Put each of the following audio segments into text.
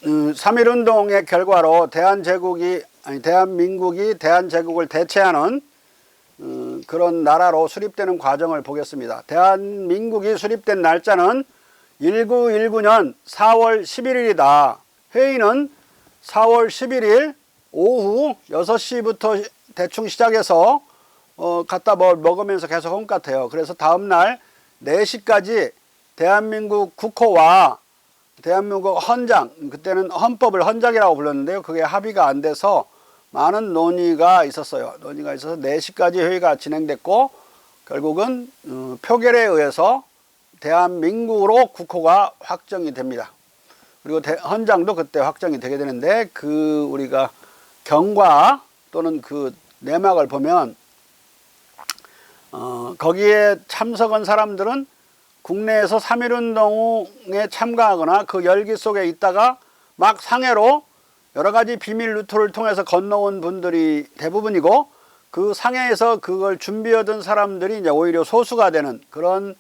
3.1운동의 결과로 대한민국이 대한제국을 대체하는 그런 나라로 수립되는 과정을 보겠습니다. 대한민국이 수립된 날짜는 1919년 4월 11일이다. 회의는 4월 11일 오후 6시부터 대충 시작해서 갖다 뭘 먹으면서 계속 한 것 같아요. 그래서 다음날 4시까지 대한민국 국호와 대한민국 헌장, 그때는 헌법을 헌장이라고 불렀는데요. 그게 합의가 안 돼서 많은 논의가 있었어요. 논의가 있어서 4시까지 회의가 진행됐고 결국은 표결에 의해서 대한민국으로 국호가 확정이 됩니다. 그리고 헌장도 그때 확정이 되게 되는데 우리가 경과 또는 그 내막을 보면 거기에 참석한 사람들은 국내에서 3.1운동에 참가하거나 그 열기 속에 있다가 막 상해로 여러 가지 비밀 루트를 통해서 건너온 분들이 대부분이고 그 상해에서 그걸 준비하던 사람들이 이제 오히려 소수가 되는 그런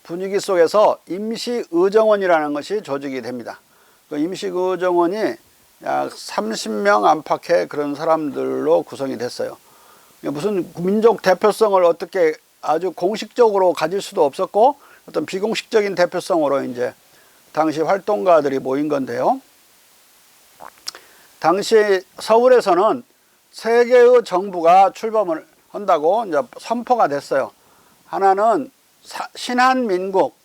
분위기 속에서 임시의정원이라는 것이 조직이 됩니다. 그 임시의정원이 약 30명 안팎의 그런 사람들로 구성이 됐어요. 무슨 민족 대표성을 어떻게 아주 공식적으로 가질 수도 없었고 어떤 비공식적인 대표성으로 이제 당시 활동가들이 모인 건데요. 당시 서울에서는 세 개의 정부가 출범을 한다고 이제 선포가 됐어요. 하나는 신한민국,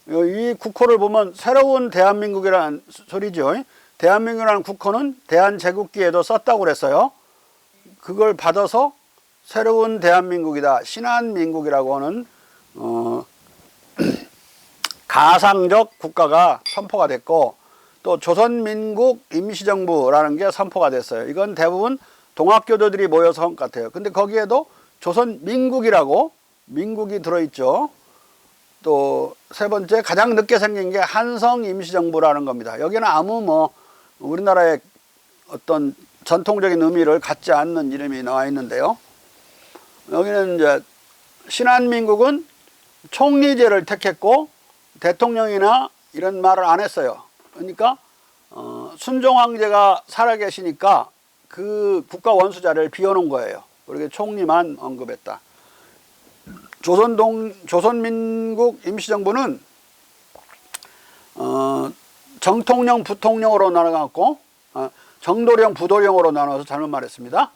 이 국호를 보면 새로운 대한민국이라는 소리죠. 대한민국이라는 국호는 대한제국기에도 썼다고 그랬어요. 그걸 받아서 새로운 대한민국이다, 신한민국이라고 하는 가상적 국가가 선포가 됐고 또 조선민국 임시정부라는 게 선포가 됐어요. 이건 대부분 동학교도들이 모여서 한 것 같아요. 근데 거기에도 조선민국이라고 민국이 들어있죠. 또 세 번째 가장 늦게 생긴 게 한성임시정부라는 겁니다. 여기는 아무 우리나라의 어떤 전통적인 의미를 갖지 않는 이름이 나와 있는데요. 여기는 이제 신한민국은 총리제를 택했고 대통령이나 이런 말을 안 했어요. 그러니까 순종황제가 살아계시니까 그 국가 원수자를 비워놓은 거예요. 그렇게 총리만 언급했다. 조선민국 임시정부는 정통령, 부통령으로 나눠갖고 정도령, 부도령으로 나눠서 잘못 말했습니다.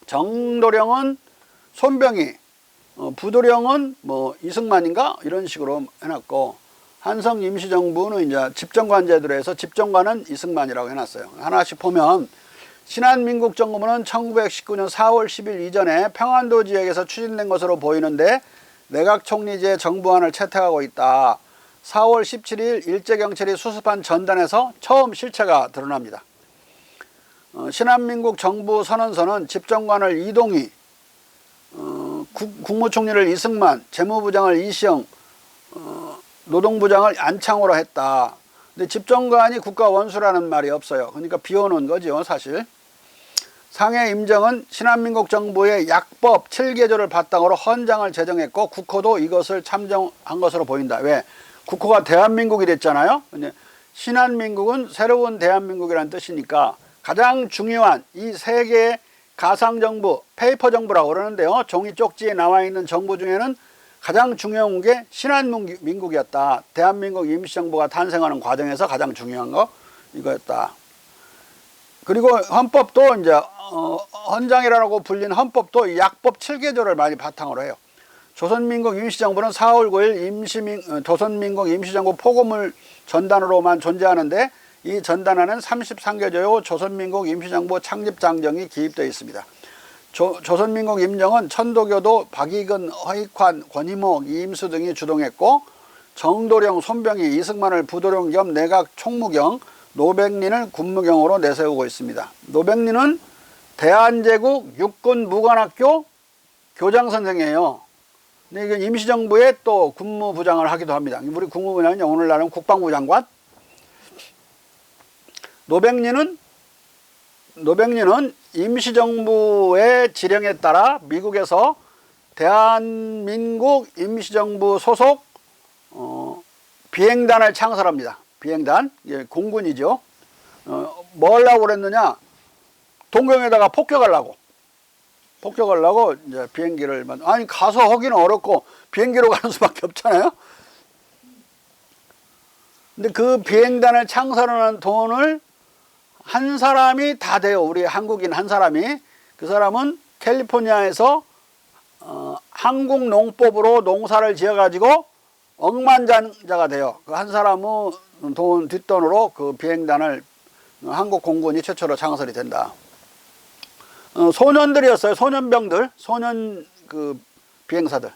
정도령은 손병희, 부도령은 이승만인가 이런 식으로 해놨고 한성 임시정부는 이제 집정관 제도로 해서 집정관은 이승만이라고 해놨어요. 하나씩 보면 신한민국 정부는 1919년 4월 10일 이전에 평안도 지역에서 추진된 것으로 보이는데 내각총리제 정부안을 채택하고 있다. 4월 17일 일제경찰이 수습한 전단에서 처음 실체가 드러납니다. 신한민국 정부 선언서는 집정관을 이동희, 국무총리를 이승만, 재무부장을 이시영, 노동부장을 안창호로 했다. 근데 집정관이 국가 원수라는 말이 없어요. 그러니까 비워놓은 거죠, 사실. 상해 임정은 신한민국 정부의 약법 7개조를 바탕으로 헌장을 제정했고 국호도 이것을 참정한 것으로 보인다. 왜? 국호가 대한민국이 됐잖아요. 근데 신한민국은 새로운 대한민국이라는 뜻이니까 가장 중요한 이 세 개의 가상정부, 페이퍼 정부라고 그러는데요. 종이 쪽지에 나와 있는 정부 중에는 가장 중요한 게 신한민국이었다. 대한민국 임시정부가 탄생하는 과정에서 가장 중요한 거 이거였다. 그리고 헌법도 이제 헌장이라고 불린 헌법도 약법 7개조를 많이 바탕으로 해요. 조선민국 임시정부는 4월 9일 조선민국 임시정부 포고물 전단으로만 존재하는데 이 전단에는 33개조요 조선민국 임시정부 창립장정이 기입되어 있습니다. 조선민국 임정은 천도교도 박익은, 허익환, 권희목, 이임수 등이 주동했고 정도령, 손병희, 이승만을 부도령 겸 내각 총무경, 노백리는 군무경으로 내세우고 있습니다. 노백리는 대한제국 육군무관학교 교장선생이에요. 근데 이게 임시정부에 또 군무부장을 하기도 합니다. 우리 국무부장은 오늘날은 국방부 장관. 노백리는 임시정부의 지령에 따라 미국에서 대한민국 임시정부 소속 비행단을 창설합니다. 비행단, 예, 공군이죠. 뭘 하려고 그랬느냐? 동경에다가 폭격하려고 이제 비행기를 아니 가서 하기는 어렵고 비행기로 가는 수밖에 없잖아요. 근데 그 비행단을 창설하는 돈을 한 사람이 다 돼요. 우리 한국인 한 사람이. 그 사람은 캘리포니아에서 한국농법으로 농사를 지어가지고 억만장자가 돼요. 그 한 사람은 돈 뒷돈으로 그 비행단을 한국 공군이 최초로 창설이 된다. 소년들이었어요. 소년병들, 소년 그 비행사들.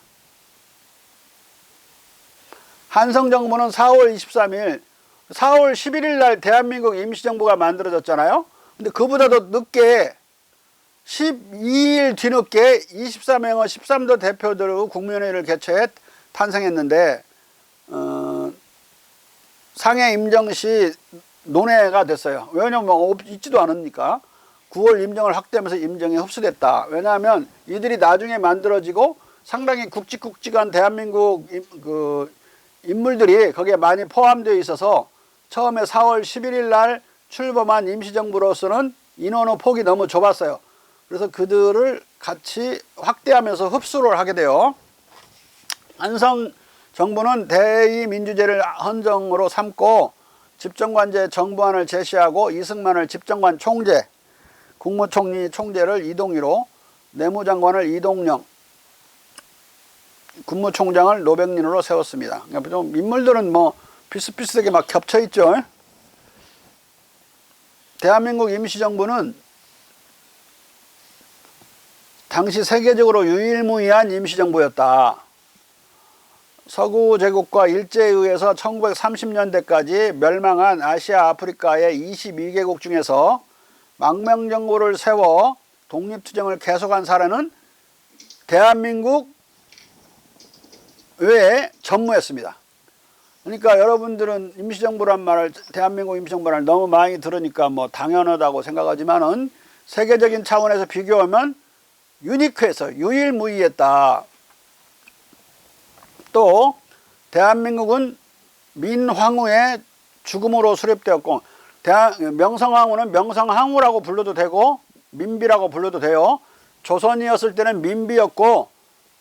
한성정부는 4월 23일, 4월 11일 날 대한민국 임시정부가 만들어졌잖아요. 근데 그보다도 늦게 12일 뒤늦게 23명의 13도 대표들의 국민회의를 개최해 탄생했는데 상해 임정 시 논의가 됐어요. 왜냐면 있지도 않으니까. 9월 임정을 확대하면서 임정이 흡수됐다. 왜냐하면 이들이 나중에 만들어지고 상당히 굵직굵직한 대한민국 그 인물들이 거기에 많이 포함되어 있어서 처음에 4월 11일 날 출범한 임시정부로서는 인원의 폭이 너무 좁았어요. 그래서 그들을 같이 확대하면서 흡수를 하게 돼요. 한성 정부는 대의민주제를 헌정으로 삼고 집정관제 정부안을 제시하고 이승만을 집정관 총재, 국무총리 총재를 이동희로, 내무장관을 이동영, 국무총장을 노백린으로 세웠습니다. 그러니까 좀 인물들은 뭐 비슷비슷하게 막 겹쳐 있죠. 대한민국 임시정부는 당시 세계적으로 유일무이한 임시정부였다. 서구 제국과 일제에 의해서 1930년대까지 멸망한 아시아 아프리카의 22개국 중에서 망명정부를 세워 독립투쟁을 계속한 사례는 대한민국 외에 전무했습니다. 그러니까 여러분들은 임시정부란 말을, 대한민국 임시정부를 너무 많이 들으니까 뭐 당연하다고 생각하지만은 세계적인 차원에서 비교하면 유니크해서 유일무이했다. 또 대한민국은 민황후의 죽음으로 수립되었고, 명성황후는 명성항우라고 불러도 되고 민비라고 불러도 돼요. 조선이었을 때는 민비였고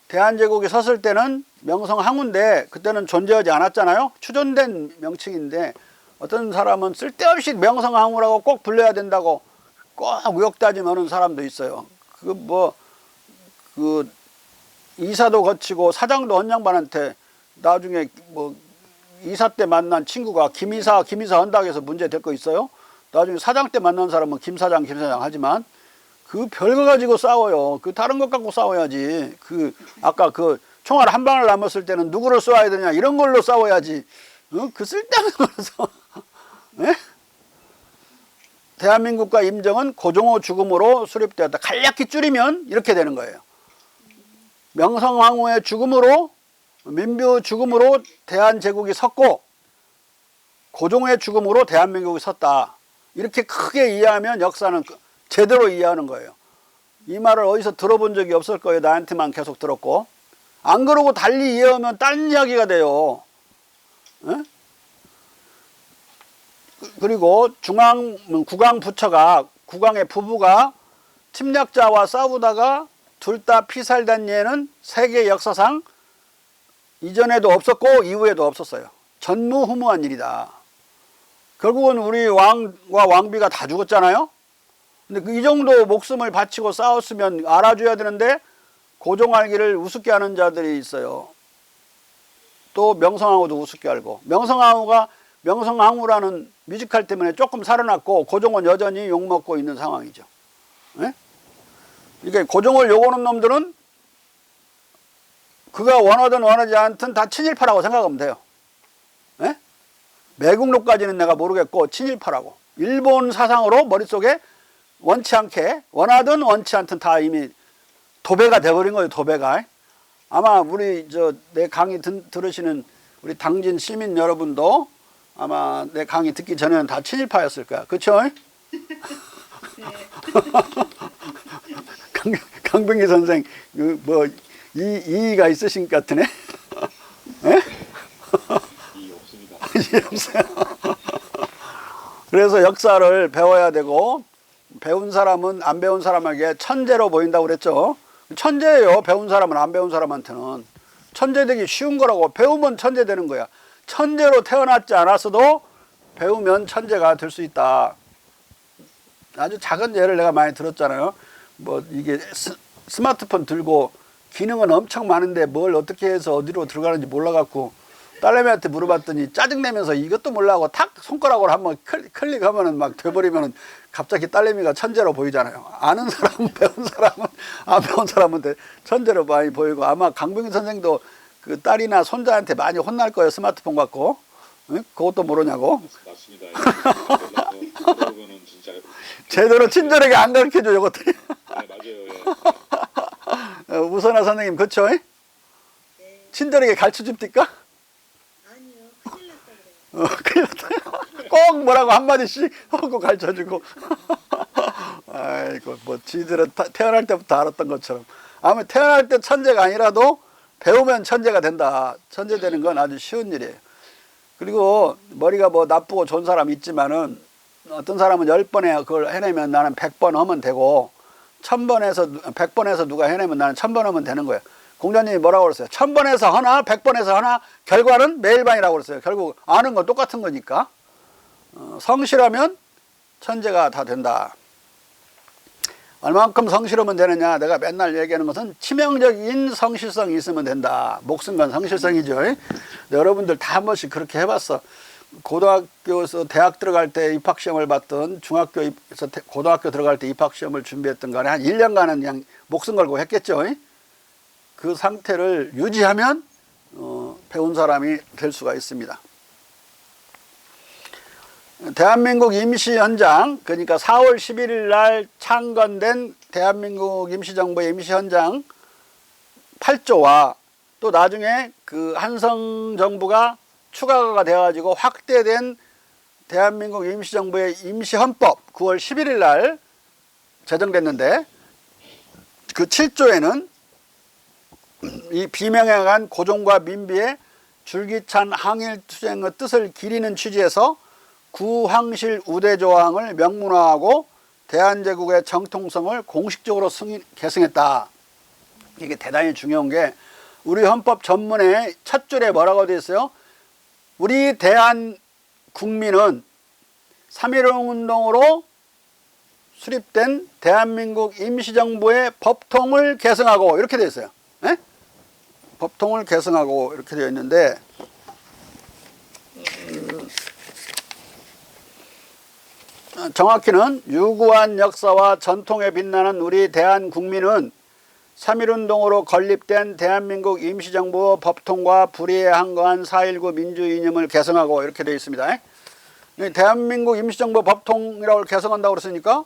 대한제국이 섰을 때는 명성항우인데 그때는 존재하지 않았잖아요. 추존된 명칭인데 어떤 사람은 쓸데없이 명성항우라고 꼭 불러야 된다고 꼭 의욕다짐하는 사람도 있어요. 그 이사도 거치고 사장도 헌장반한테 나중에 뭐 이사 때 만난 친구가 김이사 한다고 해서 문제 될 거 있어요? 나중에 사장 때 만난 사람은 김사장 하지만 그 별거 가지고 싸워요. 그 다른 것 갖고 싸워야지. 아까 그 총알 한 방을 남았을 때는 누구를 쏘아야 되냐 이런 걸로 싸워야지. 그 쓸데없는 걸로 네? 대한민국과 임정은 고종호 죽음으로 수립되었다. 간략히 줄이면 이렇게 되는 거예요. 명성황후의 죽음으로, 민비 죽음으로 대한제국이 섰고 고종호의 죽음으로 대한민국이 섰다. 이렇게 크게 이해하면 역사는 제대로 이해하는 거예요. 이 말을 어디서 들어본 적이 없을 거예요. 나한테만 계속 들었고. 안 그러고 달리 이해하면 딴 이야기가 돼요. 에? 그리고 국왕의 부부가 침략자와 싸우다가 둘 다 피살된 예는 세계 역사상 이전에도 없었고 이후에도 없었어요. 전무후무한 일이다. 결국은 우리 왕과 왕비가 다 죽었잖아요. 근데 이 정도 목숨을 바치고 싸웠으면 알아줘야 되는데 고종알기를 우습게 하는 자들이 있어요. 또 명성황후도 우습게 알고, 명성황후라는 뮤지컬 때문에 조금 살아났고 고종은 여전히 욕먹고 있는 상황이죠. 네? 그러니까 고종을 욕하는 놈들은 그가 원하든 원하지 않든 다 친일파라고 생각하면 돼요. 네? 매국노까지는 내가 모르겠고 친일파라고. 일본 사상으로 머릿속에 원치 않게, 원하든 원치 않든 다 이미 도배가 돼버린 거예요. 도배가. 아마 내 강의 들으시는 우리 당진 시민 여러분도 아마 내 강의 듣기 전에는 다 친일파였을 거야. 그쵸? 네. 강병기 선생 이의가 있으신 것 같으네. 네? 이의 없습니다. 이의 없어요. 그래서 역사를 배워야 되고, 배운 사람은 안 배운 사람에게 천재로 보인다고 그랬죠. 천재예요. 배운 사람은 안 배운 사람한테는. 천재 되기 쉬운 거라고. 배우면 천재 되는 거야. 천재로 태어났지 않았어도 배우면 천재가 될 수 있다. 아주 작은 예를 내가 많이 들었잖아요. 뭐 이게 스마트폰 들고 기능은 엄청 많은데 뭘 어떻게 해서 어디로 들어가는지 몰라갖고 딸내미한테 물어봤더니 짜증내면서 이것도 몰라하고 탁 손가락으로 한번 클릭하면은 막 돼버리면은 갑자기 딸내미가 천재로 보이잖아요. 아는 사람은 배운 사람은 안 배운 사람은 천재로 많이 보이고, 아마 강병희 선생도 그 딸이나 손자한테 많이 혼날 거예요. 스마트폰 갖고. 응? 그것도 모르냐고. 맞습니다. 그거는 진짜 제대로 친절하게 안 가르쳐줘 이것들이. 네, 맞아요. 예. 우선아 선생님 그쵸? 네. 친절하게 가르쳐 줍니까? 아니요. 큰일 났다 그래요. 큰일 났다. 꼭 뭐라고 한마디씩 하고 가르쳐주고. 아이고, 뭐, 지들은 태어날 때부터 알았던 것처럼. 아마 태어날 때 천재가 아니라도 배우면 천재가 된다. 천재 되는 건 아주 쉬운 일이에요. 그리고 머리가 뭐 나쁘고 좋은 사람 있지만은 어떤 사람은 10번에 그걸 해내면 나는 100번 하면 되고, 100번에서 누가 해내면 나는 1000번 하면 되는 거예요. 공자님이 뭐라고 그랬어요? 1000번에서 하나, 100번에서 하나, 결과는 매일반이라고 그랬어요. 결국 아는 건 똑같은 거니까. 성실하면 천재가 다 된다. 얼만큼 성실하면 되느냐? 내가 맨날 얘기하는 것은 치명적인 성실성이 있으면 된다. 목숨 건 성실성이죠. 여러분들 다 한 번씩 그렇게 해봤어. 고등학교에서 대학 들어갈 때 입학시험을 봤던, 중학교에서 고등학교 들어갈 때 입학시험을 준비했던 간에 한 1년간은 그냥 목숨 걸고 했겠죠. 그 상태를 유지하면 배운 사람이 될 수가 있습니다. 대한민국 임시현장, 그러니까 4월 11일 날 창건된 대한민국 임시정부의 임시현장 8조와 또 나중에 그 한성정부가 추가가 되어가지고 확대된 대한민국 임시정부의 임시헌법 9월 11일 날 제정됐는데, 그 7조에는 이 비명행한 고종과 민비의 줄기찬 항일투쟁의 뜻을 기리는 취지에서 구황실 우대조항을 명문화하고 대한제국의 정통성을 공식적으로 계승했다. 이게 대단히 중요한 게, 우리 헌법 전문의 첫 줄에 뭐라고 되어 있어요? 우리 대한국민은 3.1운동으로 수립된 대한민국 임시정부의 법통을 계승하고, 이렇게 되어 있어요. 네? 법통을 계승하고 이렇게 되어 있는데, 정확히는 유구한 역사와 전통에 빛나는 우리 대한국민은 3.1운동으로 건립된 대한민국 임시정부 법통과 불의에 항거한 4.19 민주주의 이념을 개성하고, 이렇게 되어 있습니다. 대한민국 임시정부 법통이라고 개성한다고 그랬으니까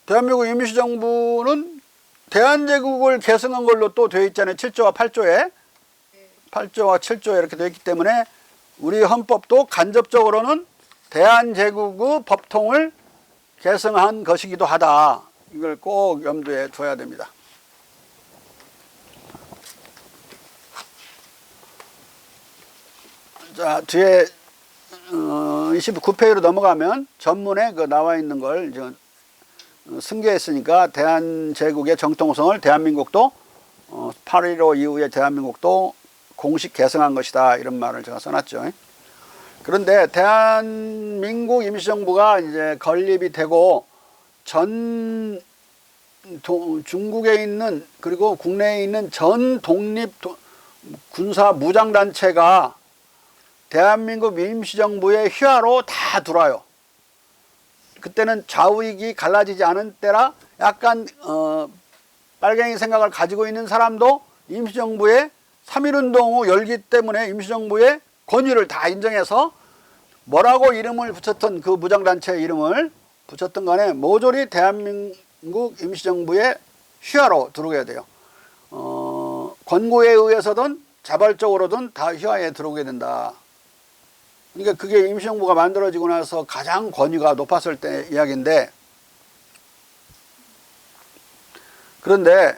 대한민국 임시정부는 대한제국을 개성한 걸로 또 되어 있잖아요. 7조와 8조에. 8조와 7조에 이렇게 되어 있기 때문에 우리 헌법도 간접적으로는 대한제국의 법통을 계승한 것이기도 하다. 이걸 꼭 염두에 둬야 됩니다. 자, 뒤에 29페이지로 넘어가면 전문에 그 나와 있는 걸 이제 승계했으니까 대한제국의 정통성을 대한민국도 8.15 이후에 대한민국도 공식 계승한 것이다. 이런 말을 제가 써놨죠. 그런데 대한민국 임시정부가 이제 건립이 되고 중국에 있는, 그리고 국내에 있는 전 독립 군사 무장단체가 대한민국 임시정부의 휘하로 다 들어와요. 그때는 좌우익이 갈라지지 않은 때라 약간 빨갱이 생각을 가지고 있는 사람도 임시정부의 3.1운동 후 열기 때문에 임시정부의 권위를 다 인정해서 뭐라고 이름을 붙였던, 그 무장단체 이름을 붙였던 간에 모조리 대한민국 임시정부의 휘하로 들어오게 돼요. 권고에 의해서든 자발적으로든 다 휘하에 들어오게 된다. 그러니까 그게 임시정부가 만들어지고 나서 가장 권위가 높았을 때 이야기인데, 그런데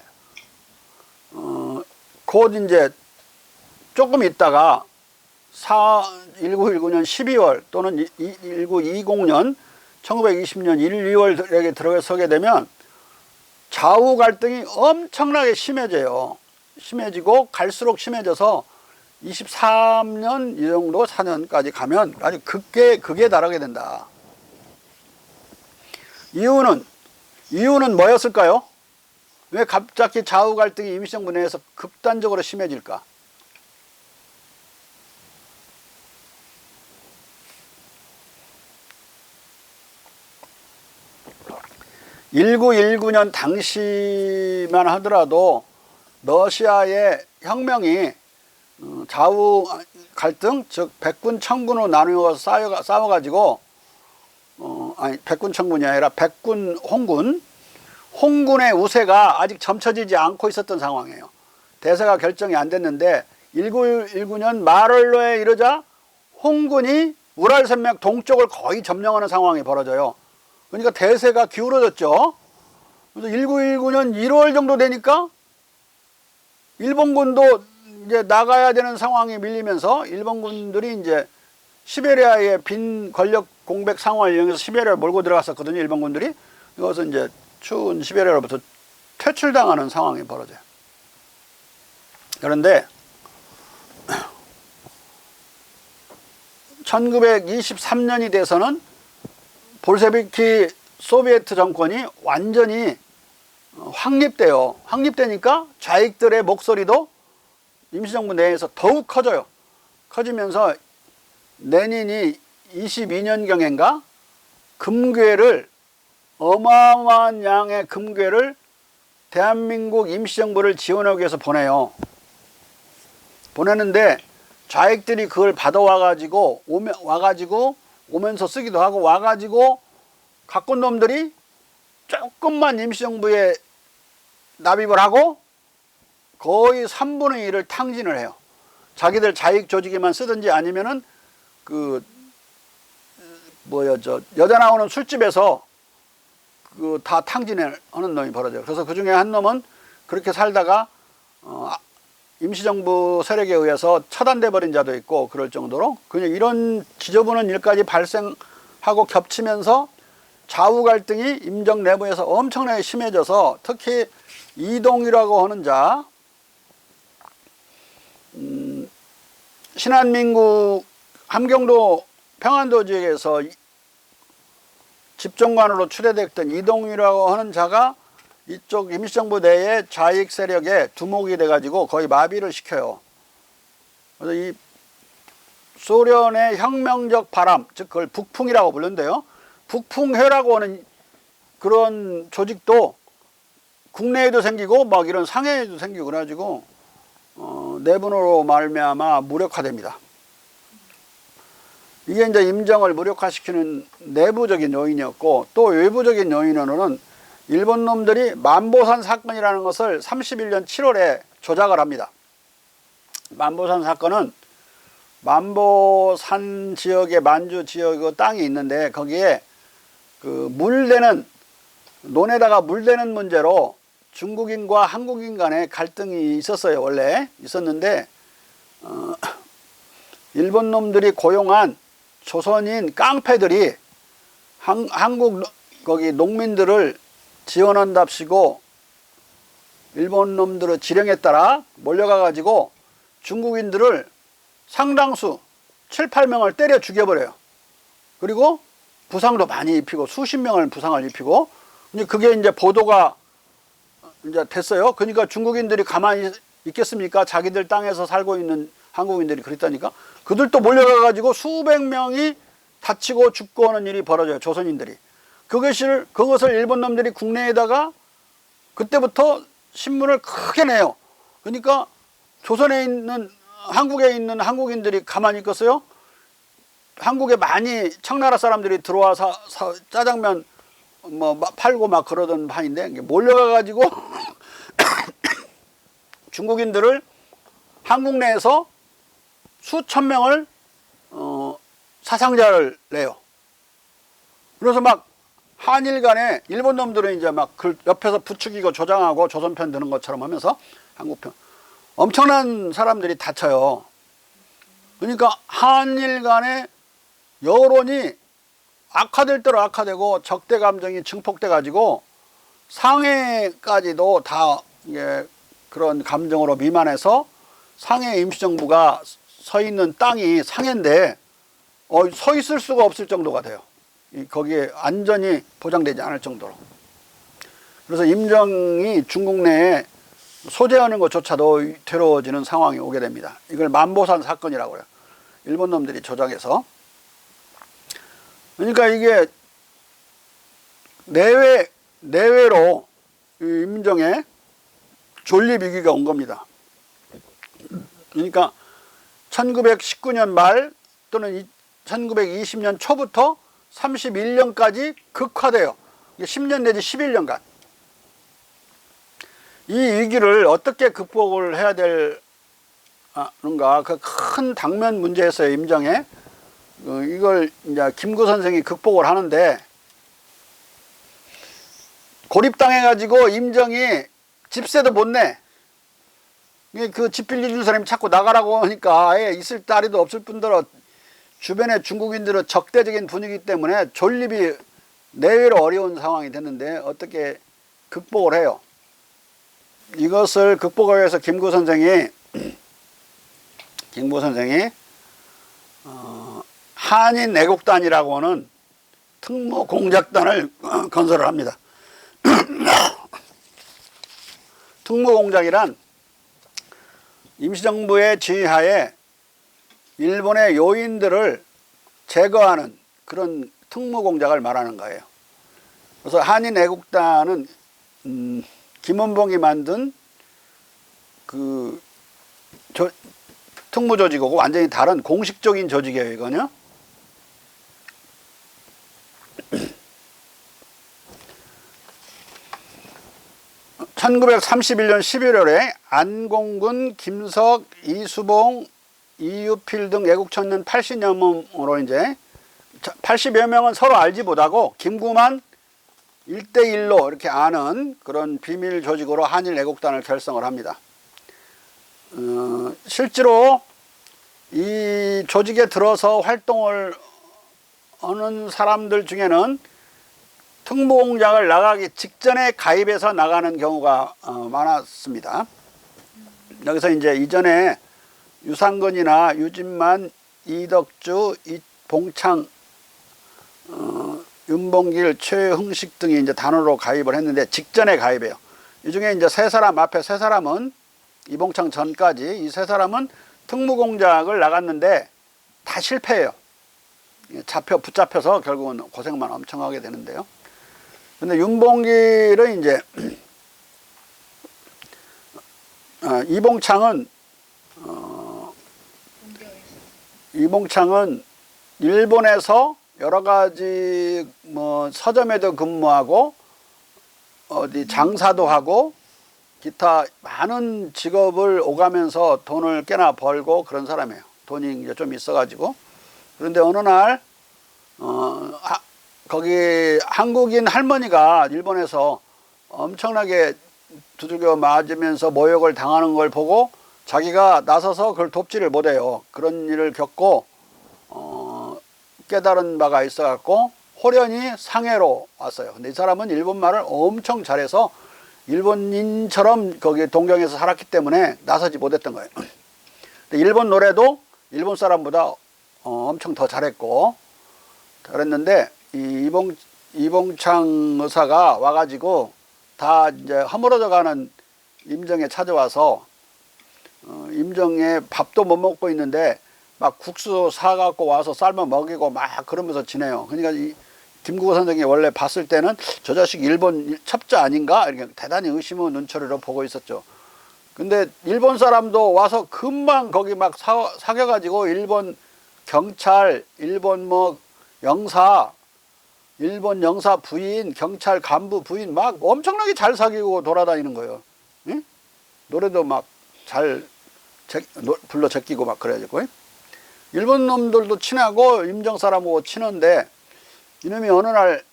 곧 이제 조금 있다가 1919년 12월 또는 1920년 1920년 1, 2월에 들어서게 되면 좌우 갈등이 엄청나게 심해져요. 심해지고 갈수록 심해져서 23년 이 정도 4년까지 가면 아주 극에 달하게 된다. 이유는 뭐였을까요? 왜 갑자기 좌우 갈등이 임시정부 내에서 극단적으로 심해질까? (1919년) 당시만 하더라도 러시아의 혁명이 좌우 갈등, 즉 백군 청군으로 나누어서 싸워가지고 백군 청군이 아니라 백군 홍군의 우세가 아직 점쳐지지 않고 있었던 상황이에요. 대세가 결정이 안 됐는데 1919년 말월로에 이르자 홍군이 우랄산맥 동쪽을 거의 점령하는 상황이 벌어져요. 그러니까 대세가 기울어졌죠. 그래서 1919년 1월 정도 되니까 일본군도 이제 나가야 되는 상황이 밀리면서 일본군들이 이제 시베리아의 빈 권력 공백 상황을 이용해서 시베리아를 몰고 들어갔었거든요. 일본군들이. 이것은 이제 추운 시베리아로부터 퇴출당하는 상황이 벌어져요. 그런데 1923년이 돼서는 볼셰비키 소비에트 정권이 완전히 확립돼요. 확립되니까 좌익들의 목소리도 임시정부 내에서 더욱 커져요. 커지면서 레닌이 22년경인가 금괴를, 어마어마한 양의 금괴를 대한민국 임시정부를 지원하기 위해서 보내요. 보내는데 좌익들이 그걸 받아와가지고 오면서 쓰기도 하고 와가지고 갖고 온 놈들이 조금만 임시정부에 납입을 하고 거의 3분의 1을 탕진을 해요. 자기들 자익 조직에만 쓰든지 아니면은 여자 나오는 술집에서 다 탕진을 하는 놈이 벌어져요. 그래서 그 중에 한 놈은 그렇게 살다가 임시정부 세력에 의해서 처단돼 버린 자도 있고 그럴 정도로 그냥 이런 지저분한 일까지 발생하고 겹치면서 좌우 갈등이 임정 내부에서 엄청나게 심해져서 특히 이동이라고 하는 자, 신한민국 함경도 평안도 지역에서 집정관으로 추대됐던 이동이라고 하는 자가 이쪽 임시정부 내의 좌익 세력에 두목이 돼가지고 거의 마비를 시켜요. 그래서 이 소련의 혁명적 바람, 즉 그걸 북풍이라고 부르는데요. 북풍회라고 하는 그런 조직도 국내에도 생기고 막 이런 상해에도 생기고 그래가지고 내분으로 말미암아 무력화됩니다. 이게 이제 임정을 무력화시키는 내부적인 요인이었고, 또 외부적인 요인으로는 일본 놈들이 만보산 사건이라는 것을 31년 7월에 조작을 합니다. 만보산 사건은 만보산 지역에 만주 지역 땅이 있는데 거기에 논에다가 물대는 문제로 중국인과 한국인 간의 갈등이 있었어요. 원래 있었는데 일본 놈들이 고용한 조선인 깡패들이 한국 거기 농민들을 지원한답시고 일본 놈들의 지령에 따라 몰려가 가지고 중국인들을 상당수 7, 8명을 때려 죽여버려요. 그리고 부상도 많이 입히고 수십 명을 부상을 입히고 그게 이제 보도가 이제 됐어요. 그러니까 중국인들이 가만히 있겠습니까? 자기들 땅에서 살고 있는 한국인들이 그랬다니까. 그들도 몰려가 가지고 수백 명이 다치고 죽고 하는 일이 벌어져요. 조선인들이. 그것을 일본 놈들이 국내에다가 그때부터 신문을 크게 내요. 그러니까 한국에 있는 한국인들이 가만히 있겠어요? 한국에 많이 청나라 사람들이 들어와서 짜장면 팔고 막 그러던 판인데 몰려가 가지고 중국인들을 한국 내에서 수천 명을 사상자를 내요. 그래서 막 한일 간에 일본 놈들은 이제 막 그 옆에서 부추기고 조장하고 조선편 드는 것처럼 하면서 한국편 엄청난 사람들이 다쳐요. 그러니까 한일 간의 여론이 악화될 대로 악화되고 적대 감정이 증폭돼 가지고 상해까지도 다 이게 그런 감정으로 미만해서 상해 임시정부가 서 있는 땅이 상해인데 서 있을 수가 없을 정도가 돼요. 거기에 안전이 보장되지 않을 정도로. 그래서 임정이 중국 내에 소재하는 것조차도 괴로워지는 상황이 오게 됩니다. 이걸 만보산 사건이라고 해요. 일본 놈들이 조작해서. 그러니까 이게 내외로 임정에 존립 위기가 온 겁니다. 그러니까 1919년 말 또는 1920년 초부터 31년까지 극화돼요. 10년 내지 11년간. 이 위기를 어떻게 극복을 해야 되는가, 그 큰 당면 문제였어요, 임정에. 이걸 이제 김구 선생이 극복을 하는데, 고립당해가지고 임정이 집세도 못 내. 그 집 빌려준 사람이 자꾸 나가라고 하니까 아예 있을 자리도 없을 뿐더러 주변의 중국인들은 적대적인 분위기 때문에 존립이 내외로 어려운 상황이 됐는데 어떻게 극복을 해요? 이것을 극복하기 위해서 김구 선생이 한인 애국단이라고 하는 특무공작단을 건설을 합니다. 특무공작이란 임시정부의 지휘하에 일본의 요인들을 제거하는 그런 특무공작을 말하는 거예요. 그래서 한인애국단은 김원봉이 만든 그 특무조직하고 완전히 다른 공식적인 조직이에요, 이거는요. (1931년 11월에) 안공근, 김석, 이수봉, 이유필 등 애국 청년 80여 명으로 이제 80여 명은 서로 알지 못하고 김구만 1대1로 이렇게 아는 그런 비밀 조직으로 한일 애국단을 결성을 합니다. 실제로 이 조직에 들어서 활동을 하는 사람들 중에는 특무공작을 나가기 직전에 가입해서 나가는 경우가 많았습니다. 여기서 이제 이전에 유상근이나 유진만, 이덕주, 봉창, 윤봉길, 최흥식 등이 이제 단으로 가입을 했는데 직전에 가입해요. 이 중에 이제 세 사람, 앞에 세 사람은 이봉창 전까지 이 세 사람은 특무공작을 나갔는데 다 실패해요. 붙잡혀서 결국은 고생만 엄청 하게 되는데요. 근데 윤봉길은 이제 이봉창은 일본에서 여러 가지 뭐 서점에도 근무하고 어디 장사도 하고 기타 많은 직업을 오가면서 돈을 꽤나 벌고 그런 사람이에요. 돈이 이제 좀 있어가지고. 그런데 어느 날 거기 한국인 할머니가 일본에서 엄청나게 두들겨 맞으면서 모욕을 당하는 걸 보고 자기가 나서서 그걸 돕지를 못해요. 그런 일을 겪고 깨달은 바가 있어갖고 호련히 상해로 왔어요. 근데 이 사람은 일본말을 엄청 잘해서 일본인처럼 거기 동경에서 살았기 때문에 나서지 못했던 거예요. 근데 일본 노래도 일본 사람보다 엄청 더 잘했고 그랬는데 이 이봉창 의사가 와가지고 다 이제 허물어져 가는 임정에 찾아와서 임정에 밥도 못 먹고 있는데 막 국수 사갖고 와서 삶아 먹이고 막 그러면서 지내요. 그러니까 이 김구호 선생이 원래 봤을 때는 저 자식 일본 첩자 아닌가 이렇게 대단히 의심의 눈초리로 보고 있었죠. 근데 일본 사람도 와서 금방 거기 막 사겨가지고 일본 경찰, 일본 뭐 영사, 일본 영사 부인, 경찰 간부 부인 막 엄청나게 잘 사귀고 돌아다니는 거예요. 응? 노래도 막 잘 불러 제끼고 막 그래가지고. 일본 놈들도 친하고 임정 사람하고 친한데 이놈이 어느 날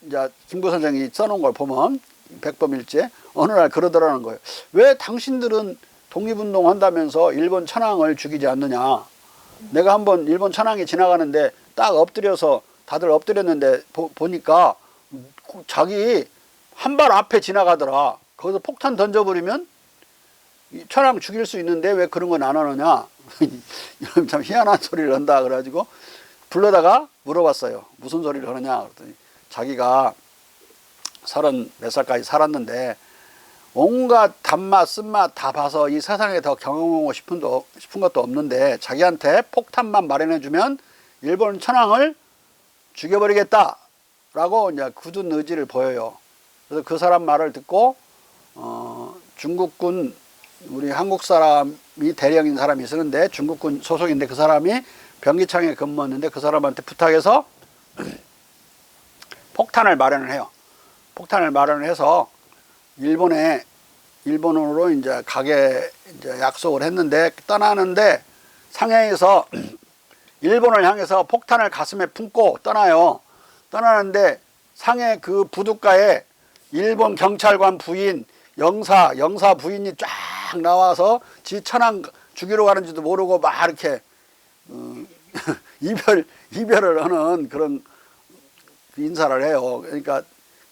이제 김구 선생이 써놓은 걸 보면 백범일지에 어느 날 그러더라는 거예요. 왜 당신들은 독립운동 한다면서 일본 천황을 죽이지 않느냐. 내가 한번 일본 천황이 지나가는데 딱 엎드려서 다들 엎드렸는데 보니까 자기 한 발 앞에 지나가더라. 거기서 폭탄 던져버리면 천황 죽일 수 있는데 왜 그런 건 안 하느냐. 참 희한한 소리를 한다 그래가지고 불러다가 물어봤어요. 무슨 소리를 하느냐 그랬더니 자기가 30몇 살까지 살았는데 온갖 단맛 쓴맛 다 봐서 이 세상에 더 경험하고 싶은 것도 없는데 자기한테 폭탄만 마련해주면 일본 천황을 죽여버리겠다라고 이제 굳은 의지를 보여요. 그래서 그 사람 말을 듣고 중국군, 우리 한국 사람이 대령인 사람이 있었는데 중국군 소속인데 그 사람이 병기창에 근무했는데 그 사람한테 부탁해서 폭탄을 마련을 해요. 폭탄을 마련을 해서 일본으로 이제 가게 이제 약속을 했는데 떠나는데 상해에서 일본을 향해서 폭탄을 가슴에 품고 떠나요. 떠나는데 상해 그 부둣가에 일본 경찰관 부인, 영사 부인이 쫙 나와서 지 천황 죽이러 가는지도 모르고 막 이렇게 이별을 하는 그런 인사를 해요. 그러니까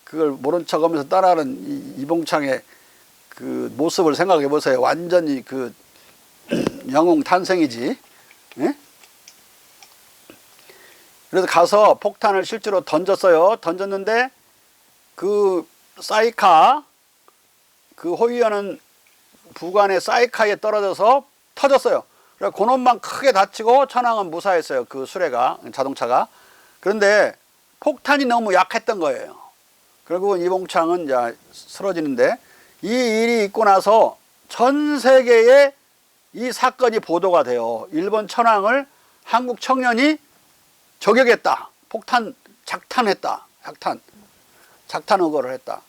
그걸 모른 척하면서 따라하는 이봉창의 그 모습을 생각해 보세요. 완전히 그 영웅 탄생이지. 예? 그래서 가서 폭탄을 실제로 던졌어요. 던졌는데 그 사이카, 그 호위원은 부관의 사이카에 떨어져서 터졌어요. 그래서 그놈만 크게 다치고 천황은 무사했어요. 그 수레가, 자동차가. 그런데 폭탄이 너무 약했던 거예요. 결국은 이봉창은 이제 쓰러지는데 이 일이 있고 나서 전 세계에 이 사건이 보도가 돼요. 일본 천황을 한국 청년이 저격했다. 폭탄, 작탄했다. 작탄 의거를 했다.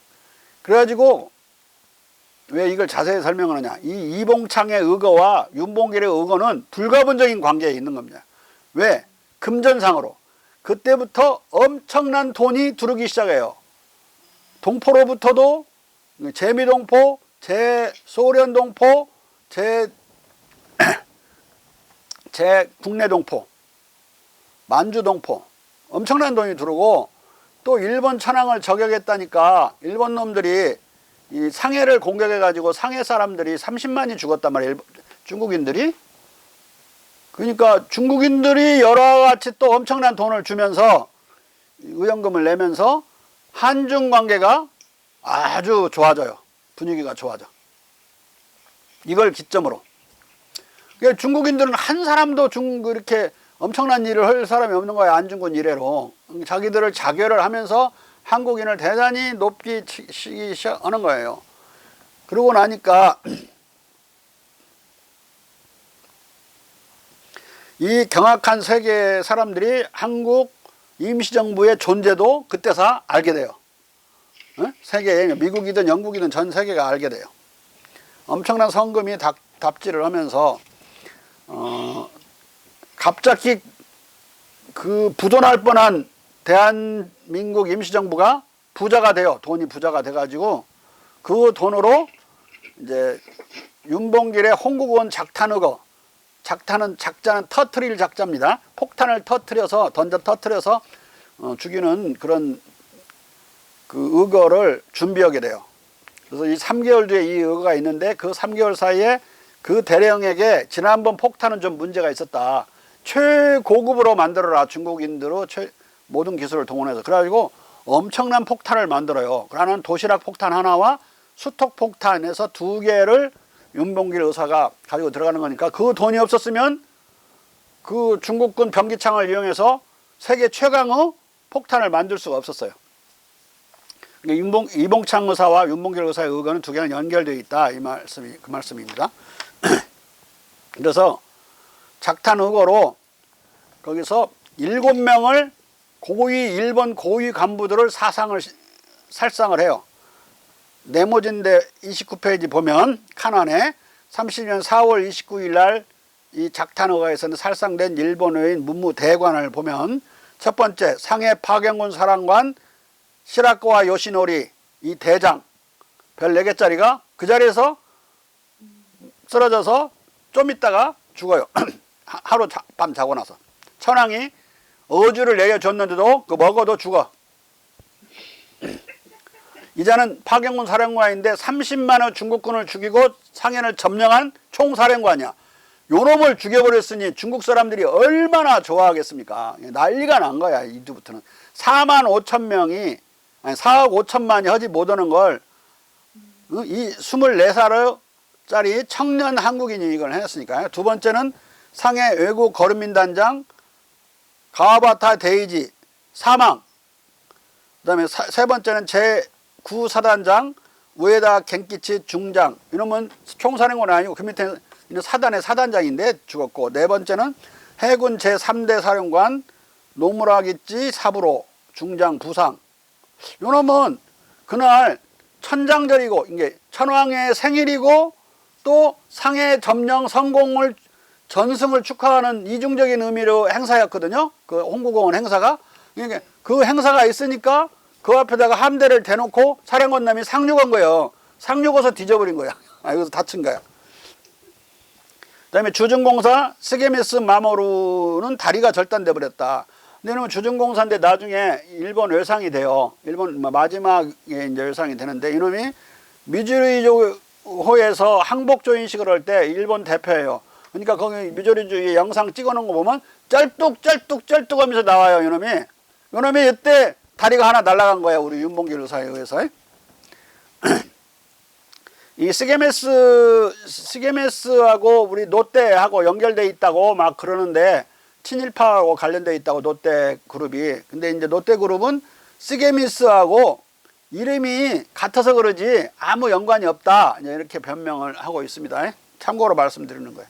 그래가지고 왜 이걸 자세히 설명하느냐. 이 이봉창의 의거와 윤봉길의 의거는 불가분적인 관계에 있는 겁니다. 왜? 금전상으로. 그때부터 엄청난 돈이 들어오기 시작해요. 동포로부터도 제미동포, 제소련동포, 국내동포, 만주동포 엄청난 돈이 들어오고 또 일본 천황을 저격했다니까 일본 놈들이 이 상해를 공격해가지고 상해 사람들이 30만이 죽었단 말이에요. 중국인들이. 그러니까 중국인들이 여러 가지 또 엄청난 돈을 주면서 의연금을 내면서 한중 관계가 아주 좋아져요. 분위기가 좋아져. 이걸 기점으로. 그러니까 중국인들은 한 사람도 이렇게 엄청난 일을 할 사람이 없는 거예요. 안중근 이래로. 자기들을 자결을 하면서 한국인을 대단히 높게 치기 시작하는 거예요. 그러고 나니까 이 경악한 세계 사람들이 한국 임시정부의 존재도 그때서 알게 돼요. 세계에 미국이든 영국이든 전 세계가 알게 돼요. 엄청난 성금이 답지를 하면서 갑자기 그 부도날 뻔한 대한민국 임시정부가 부자가 돼요. 돈이 부자가 돼가지고 그 돈으로 이제 윤봉길의 홍국원 작탄의거, 작자는 터트릴 작자입니다. 폭탄을 터트려서 죽이는 그런 그 의거를 준비하게 돼요. 그래서 이 3개월 뒤에 이 의거가 있는데 그 3개월 사이에 그 대령에게 지난번 폭탄은 좀 문제가 있었다. 최고급으로 만들어라. 중국인들로 모든 기술을 동원해서. 그래가지고 엄청난 폭탄을 만들어요. 그러는 도시락 폭탄 하나와 수톡 폭탄에서 2개를 윤봉길 의사가 가지고 들어가는 거니까 그 돈이 없었으면 그 중국군 병기창을 이용해서 세계 최강의 폭탄을 만들 수가 없었어요. 이봉창 의사와 윤봉길 의사의 의거는 2개는 연결되어 있다. 그 말씀입니다. 그래서 작탄 의거로 거기서 7명을 일본 고위 간부들을 살상을 해요. 네모진대 29페이지 보면 칸안에 30년 4월 29일 날 이 작탄의거에서는 살상된 일본어인 문무대관을 보면 첫 번째 상해 파경군 사령관 시라코와 요시노리 이 대장 별 4개짜리가 그 자리에서 쓰러져서 좀 있다가 죽어요. 하룻밤 자고 나서. 천황이 어주를 내려줬는데도 그 먹어도 죽어. 이자는 파경군 사령관인데 30만의 중국군을 죽이고 상해를 점령한 총사령관이야. 요놈을 죽여버렸으니 중국 사람들이 얼마나 좋아하겠습니까? 난리가 난 거야. 이후부터는 4만 5천 명이 아니 4억 5천만이 허지 못오는 걸 이 24살짜리 청년 한국인이 이걸 했으니까요. 두 번째는 상해 외국 거르민단장 가와바타 데이지 사망. 그 다음에 세 번째는 제9사단장 우에다 겐키치 중장. 이놈은 총사령관이 아니고 그 밑에 있는 사단의 사단장인데 죽었고, 네 번째는 해군 제3대 사령관 노무라기치 사부로 중장 부상. 이놈은 그날 천장절이고 이게 천황의 생일이고 또 상해 점령 성공을 전승을 축하하는 이중적인 의미로 행사였거든요. 그 홍구공원 행사가. 그러니까 그 행사가 있으니까 그 앞에다가 함대를 대놓고 사령관남이 상륙한 거예요. 상륙해서 뒤져버린 거야. 여기서 다친 거야. 그 다음에 주중공사 스게미스 마모루는 다리가 절단돼 버렸다. 근데 이놈은 주중공사인데 나중에 일본 외상이 돼요. 일본 마지막에 이제 외상이 되는데, 이놈이 미주리조호에서 항복조인식을 할 때 일본 대표예요. 그러니까 거기 미주리주의 영상 찍어놓은 거 보면 쩔뚝 하면서 나와요. 이놈이 이때 다리가 하나 날아간 거예요. 우리 윤봉길 의사에 의해서. 이 스게메스하고 우리 노떼하고 연결돼 있다고 막 그러는데, 친일파하고 관련돼 있다고 노떼 그룹이. 근데 이제 노떼 그룹은 스게미스하고 이름이 같아서 그러지 아무 연관이 없다, 이렇게 변명을 하고 있습니다. 참고로 말씀드리는 거예요.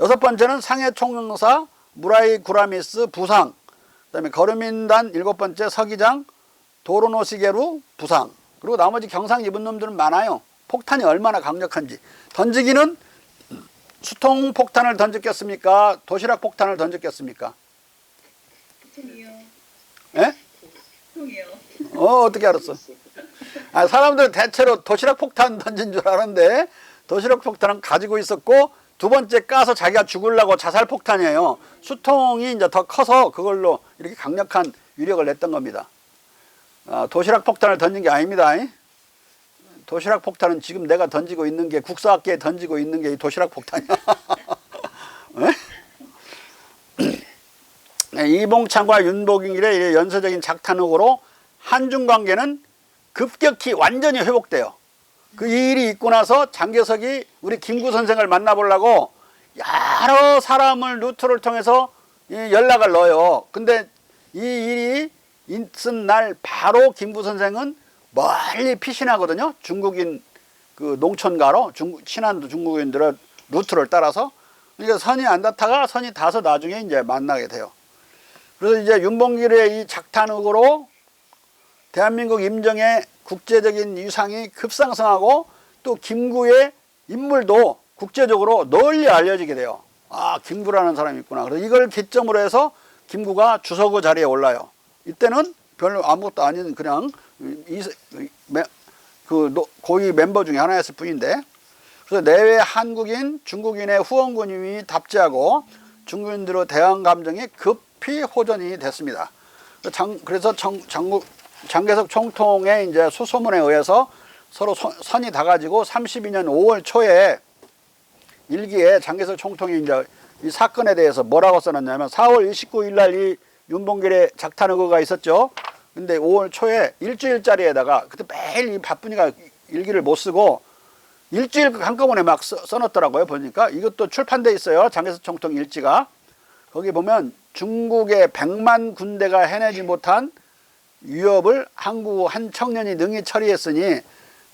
여섯 번째는 상해 총영사 무라이 구라미스 부상. 그다음에 거르민단 일곱 번째 서기장 도로노시게루 부상. 그리고 나머지 경상 입은 놈들은 많아요. 폭탄이 얼마나 강력한지. 던지기는 수통 폭탄을 던졌겠습니까? 도시락 폭탄을 던졌겠습니까? 수통이요. 예? 수통이요. 어떻게 알았어? 사람들은 대체로 도시락 폭탄 던진 줄 아는데, 도시락 폭탄은 가지고 있었고, 두 번째 까서 자기가 죽으려고 자살 폭탄이에요. 수통이 이제 더 커서 그걸로 이렇게 강력한 위력을 냈던 겁니다. 도시락 폭탄을 던진 게 아닙니다. 도시락 폭탄은 지금 내가 던지고 있는 게, 국사학계에 던지고 있는 게 도시락 폭탄이야. 이봉창과 윤복일의 연쇄적인 작탄흑으로 한중 관계는 급격히 완전히 회복돼요. 그 일이 있고 나서 장개석이 우리 김구 선생을 만나보려고 여러 사람을 루트를 통해서 연락을 넣어요. 근데 이 일이 있은 날 바로 김구 선생은 멀리 피신하거든요. 중국인 그 농촌가로 신안도 중국인들의 루트를 따라서. 그러니까 선이 안 닿다가 선이 닿아서 나중에 이제 만나게 돼요. 그래서 이제 윤봉길의 이 작탄흑으로 대한민국 임정의 국제적인 위상이 급상승하고, 또 김구의 인물도 국제적으로 널리 알려지게 돼요. 김구라는 사람이 있구나. 그래서 이걸 기점으로 해서 김구가 주석의 자리에 올라요. 이때는 별로 아무것도 아닌 그냥 고위 멤버 중에 하나였을 뿐인데, 그래서 내외 한국인, 중국인의 후원군임이 답지하고 중국인들의 대항 감정이 급히 호전이 됐습니다. 그래서 장개석 총통의 이제 수소문에 의해서 서로 선이 닿아가지고 32년 5월 초에 일기에 장개석 총통이 이제 이 사건에 대해서 뭐라고 써놨냐면, 4월 29일 날 이 윤봉길의 작탄흑어가 있었죠. 근데 5월 초에 일주일짜리에다가, 그때 매일 바쁘니까 일기를 못 쓰고 일주일 한꺼번에 막 써놨더라고요. 보니까 이것도 출판돼 있어요. 장개석 총통 일지가. 거기 보면 중국의 100만 군대가 해내지 못한 위협을 한국 한 청년이 능히 처리했으니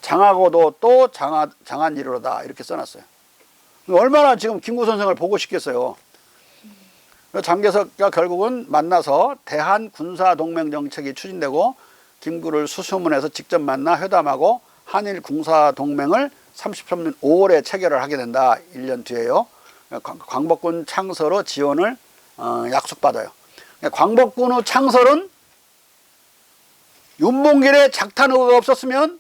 장하고도 또 장한 일이로다, 이렇게 써놨어요. 얼마나 지금 김구 선생을 보고 싶겠어요. 장개석과 결국은 만나서 대한 군사 동맹 정책이 추진되고, 김구를 수소문해서 직접 만나 회담하고 한일 군사 동맹을 33년 5월에 체결을 하게 된다. 1년 뒤에요. 광복군 창설의 지원을 약속받아요. 광복군의 창설은 윤봉길의 작탄흑어가 없었으면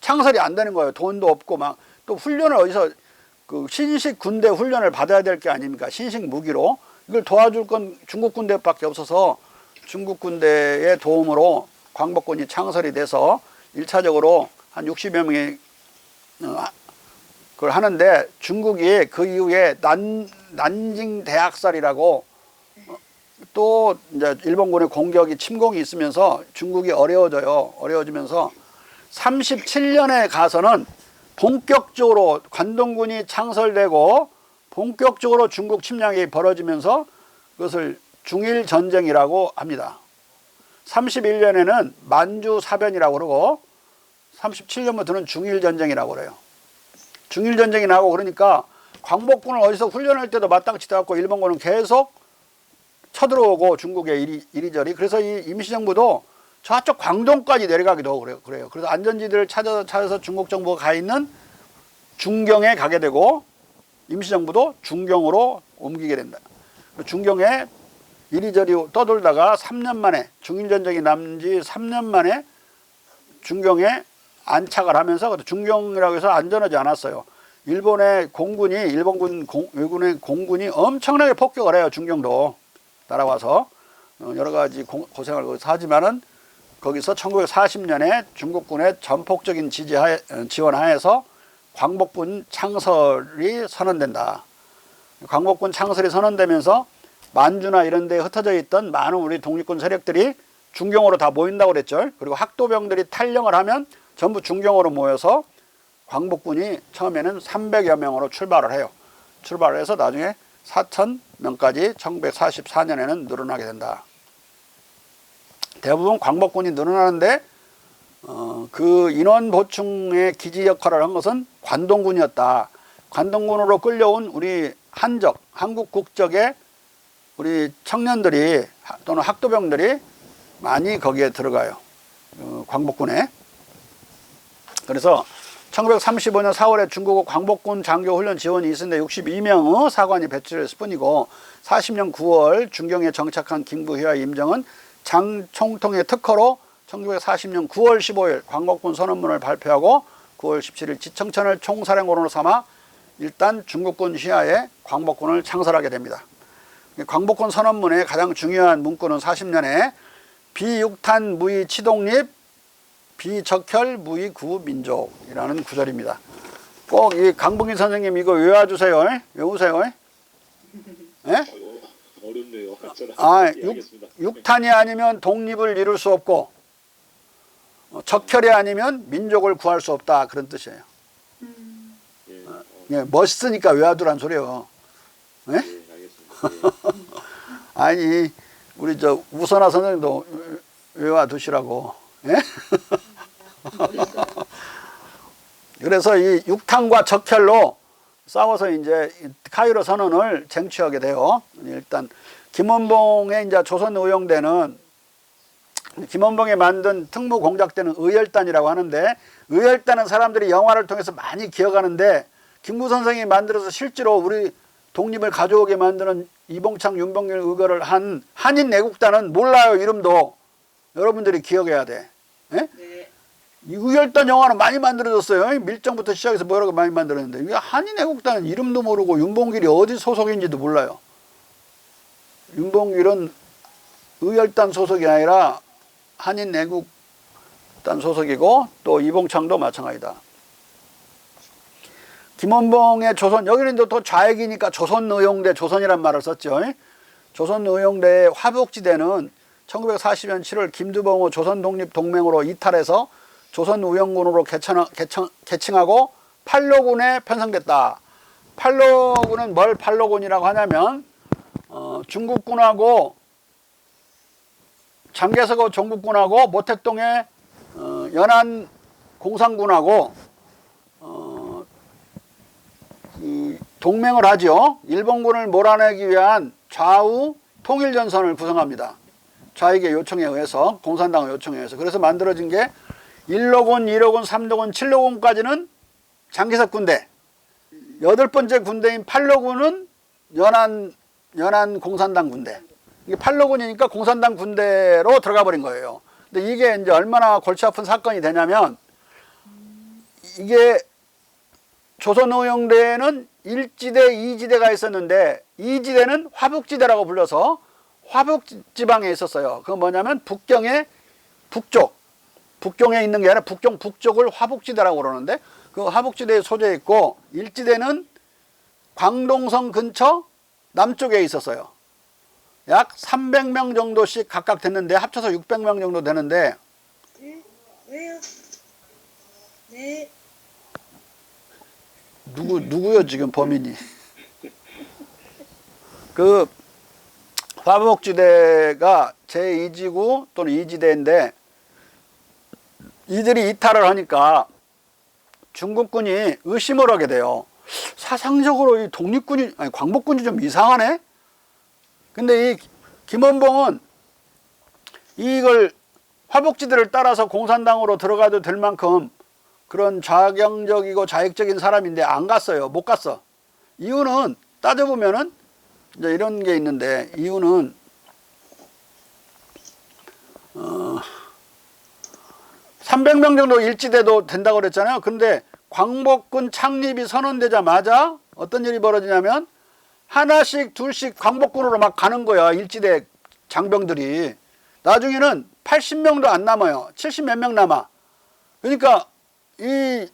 창설이 안 되는 거예요. 돈도 없고 막 또 훈련을 어디서 그 신식 군대 훈련을 받아야 될 게 아닙니까? 신식 무기로. 이걸 도와줄 건 중국 군대밖에 없어서 중국 군대의 도움으로 광복군이 창설이 돼서 1차적으로 한 60여 명이 그걸 하는데, 중국이 그 이후에 난징 대학살이라고 또 이제 일본군의 공격이 침공이 있으면서 중국이 어려워지면서 37년에 가서는 본격적으로 관동군이 창설되고 본격적으로 중국 침략이 벌어지면서 그것을 중일전쟁이라고 합니다. 31년에는 만주사변이라고 그러고 37년부터는 중일전쟁이라고 그래요. 중일전쟁이 나고, 그러니까 광복군을 어디서 훈련할 때도 마땅치도 않고 일본군은 계속 쳐들어오고 중국에 이리저리. 그래서 이 임시정부도 저쪽 광동까지 내려가기도 하고 그래요. 그래서 안전지대를 찾아서 중국 정부가 가 있는 중경에 가게 되고 임시정부도 중경으로 옮기게 된다. 중경에 이리저리 떠돌다가 3년 만에, 중일전쟁이 난 지 3년 만에 중경에 안착을 하면서, 중경이라고 해서 안전하지 않았어요. 일본의 외군의 공군이 엄청나게 폭격을 해요. 중경도 날아와서 여러 가지 고생을 거기서 하지만은, 거기서 1940년에 중국군의 전폭적인 지원하에서 광복군 창설이 선언된다. 광복군 창설이 선언되면서 만주나 이런 데에 흩어져 있던 많은 우리 독립군 세력들이 중경으로 다 모인다고 그랬죠. 그리고 학도병들이 탈영을 하면 전부 중경으로 모여서 광복군이 처음에는 300여 명으로 출발을 해요. 출발을 해서 나중에 4,000명까지 1944년에는 늘어나게 된다. 대부분 광복군이 늘어나는데 그 인원 보충의 기지 역할을 한 것은 관동군이었다. 관동군으로 끌려온 우리 한국 국적의 우리 청년들이 또는 학도병들이 많이 거기에 들어가요. 광복군에. 그래서 1935년 4월에 중국 광복군 장교 훈련 지원이 있었는데 62명의 사관이 배치됐을 뿐이고, 40년 9월 중경에 정착한 김구희와 임정은 장총통의 특허로 1940년 9월 15일 광복군 선언문을 발표하고 9월 17일 지청천을 총사령관으로 삼아 일단 중국군 시하에 광복군을 창설하게 됩니다. 광복군 선언문의 가장 중요한 문구는 40년에 비육탄 무위 치독립 비적혈 무위 구민족이라는 구절입니다. 꼭 이 강봉기 선생님 이거 외워주세요. 외우세요. 예? 어렵네요. 육탄이 아니면 독립을 이룰 수 없고 적혈이 아니면 민족을 구할 수 없다, 그런 뜻이에요. 예, 멋있으니까 외워두란 소리요. 예? 알겠습니다. 아니 우리 저 우선화 선생님도 외워두시라고. 예? 그래서 이 육탄과 적혈로 싸워서 이제 카이로 선언을 쟁취하게 돼요. 일단 김원봉의 이제 조선의용대는 김원봉이 만든 특무공작대는 의열단이라고 하는데, 의열단은 사람들이 영화를 통해서 많이 기억하는데 김구 선생이 만들어서 실제로 우리 독립을 가져오게 만드는 이봉창, 윤봉길 의거를 한 한인애국단은 몰라요. 이름도 여러분들이 기억해야 돼. 예? 네. 이 의열단 영화는 많이 만들어졌어요. 밀정부터 시작해서 뭐라고 많이 만들었는데, 이게 한인애국단은 이름도 모르고 윤봉길이 어디 소속인지도 몰라요. 윤봉길은 의열단 소속이 아니라 한인애국단 소속이고, 또 이봉창도 마찬가지다. 김원봉의 조선, 여기는 또 좌익이니까 조선의용대, 조선이란 말을 썼죠. 조선의용대의 화북지대는 1940년 7월 김두봉의 조선독립동맹으로 이탈해서 조선의용군으로 개칭하고 팔로군에 편성됐다. 팔로군은 뭘 팔로군이라고 하냐면 중국군하고 장개석의 종국군하고 모택동의 연안 공산군하고 동맹을 하죠. 일본군을 몰아내기 위한 좌우 통일전선을 구성합니다. 좌익의 요청에 의해서, 공산당의 요청에 의해서. 그래서 만들어진 게 1로군, 2로군, 3로군, 7로군까지는 장개석 군대, 8번째 군대인 8로군은 연안 공산당 군대. 이게 8로군이니까 공산당 군대로 들어가 버린 거예요. 근데 이게 이제 얼마나 골치 아픈 사건이 되냐면, 이게 조선의용대에는 1지대, 2지대가 있었는데 2지대는 화북지대라고 불려서 화북지방에 있었어요. 그건 뭐냐면 북경의 북경에 있는 게 아니라 북경 북쪽을 화북지대라고 그러는데 그 화북지대에 소재해 있고 1지대는 광동성 근처 남쪽에 있었어요. 약 300명 정도씩 각각 됐는데 합쳐서 600명 정도 되는데 네, 왜요? 네. 누구요 지금 범인이? 그 화북지대가 제2지구 또는 2지대인데 이들이 이탈을 하니까 중국군이 의심을 하게 돼요. 사상적으로 이 독립군이 아니 광복군이 좀 이상하네. 근데 이 김원봉은 이걸 화북지대를 따라서 공산당으로 들어가도 될 만큼 그런 좌경적이고 좌익적인 사람인데 안 갔어요. 못 갔어. 이유는 따져보면은 이제 이런 게 있는데 이유는 300명 정도 일지대도 된다고 그랬잖아요. 근데 광복군 창립이 선언되자마자 어떤 일이 벌어지냐면 하나씩 둘씩 광복군으로 막 가는 거야. 일지대 장병들이. 나중에는 80명도 안 남아요. 70 몇 명 남아. 그러니까 이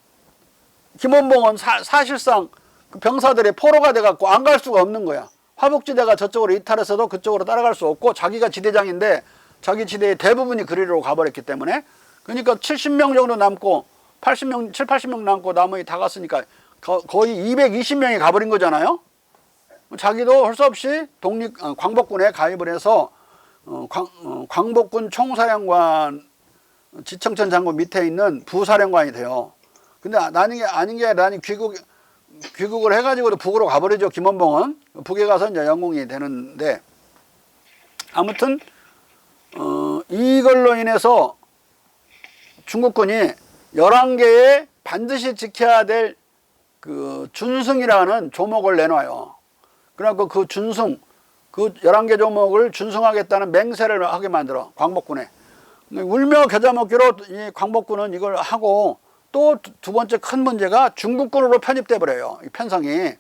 김원봉은 사실상 그 병사들의 포로가 돼갖고 안 갈 수가 없는 거야. 화북지대가 저쪽으로 이탈했어도 그쪽으로 따라갈 수 없고 자기가 지대장인데 자기 지대의 대부분이 그리로 가버렸기 때문에 그러니까 70명 정도 남고 80명, 7, 80명 남고 나머지 다 갔으니까 거의 220명이 가버린 거잖아요. 자기도 할 수 없이 광복군에 가입을 해서 광복군 총사령관 지청천 장군 밑에 있는 부사령관이 돼요. 근데 아닌 게 나는 귀국을 해가지고도 북으로 가버리죠. 김원봉은 북에 가서 이제 영웅이 되는데 아무튼 이걸로 인해서 중국군이 11개의 반드시 지켜야 될 그 준승이라는 조목을 내놔요. 그래갖고 그 준승, 그 11개 조목을 준승하겠다는 맹세를 하게 만들어, 광복군에. 울며 겨자 먹기로 이 광복군은 이걸 하고 또 두 번째 큰 문제가 중국군으로 편입돼 버려요. 이 편성이.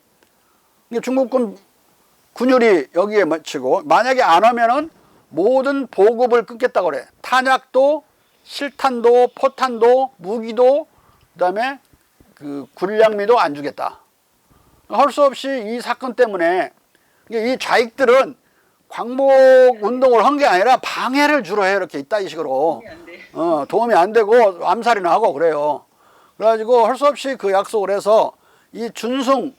중국군 군율이 여기에 맞추고 만약에 안 하면은 모든 보급을 끊겠다고 그래. 탄약도, 실탄도, 포탄도, 무기도, 그다음에 그 군량미도 안 주겠다. 할 수 없이 이 사건 때문에 이 좌익들은 광복 운동을 한 게 아니라 방해를 주로 해요. 이렇게 이따위 식으로. 도움이 안 되고 암살이나 하고 그래요. 그래가지고 할 수 없이 그 약속을 해서 이 준승이